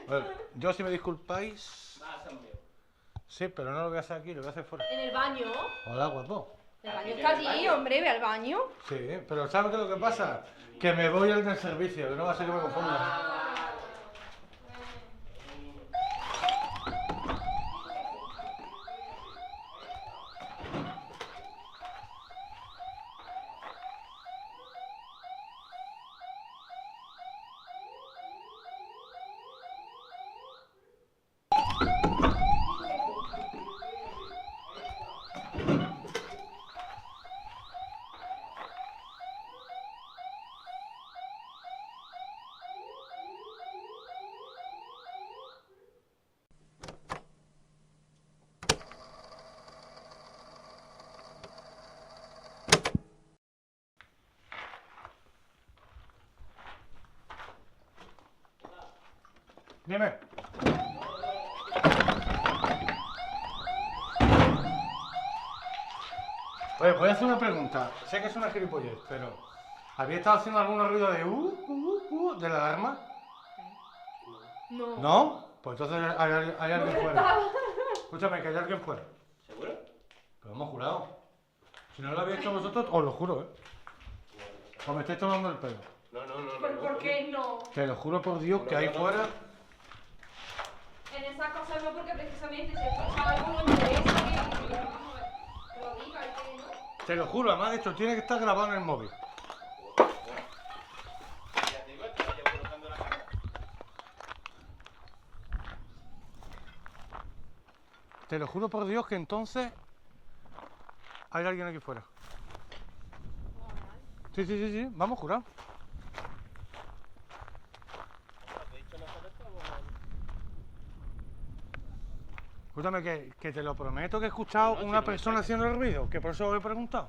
Bueno, yo, si me disculpáis... Sí, pero no lo voy a hacer aquí, lo voy a hacer fuera. En el baño. Hola, guapo. El baño está allí, hombre, ve al baño. Sí, pero ¿sabes qué es lo que pasa? Que me voy al del servicio, que no va a ser que me confunda. Dime. Oye, voy a hacer una pregunta. Sé que es una gilipollez, pero... ¿había estado haciendo algún ruido de de la alarma? No. ¿No? Pues entonces hay alguien fuera. Escúchame, que hay alguien fuera. ¿Seguro? Pero hemos jurado. Si no lo habéis hecho vosotros, os lo juro, ¿eh? O me estáis tomando el pelo. ¿Pero por qué no? Te lo juro por Dios que ahí fuera... En esas cosas no, porque precisamente si escucha algo no interesa que lo diga y que no. Te lo juro, además de hecho tiene que estar grabado en el móvil. Ya te digo, que vaya colocando la cara. Te lo juro por Dios que entonces hay alguien aquí fuera. Sí, sí, sí, sí, vamos, jurado. Escúchame, que te lo prometo que he escuchado una persona haciendo el ruido, que por eso os he preguntado.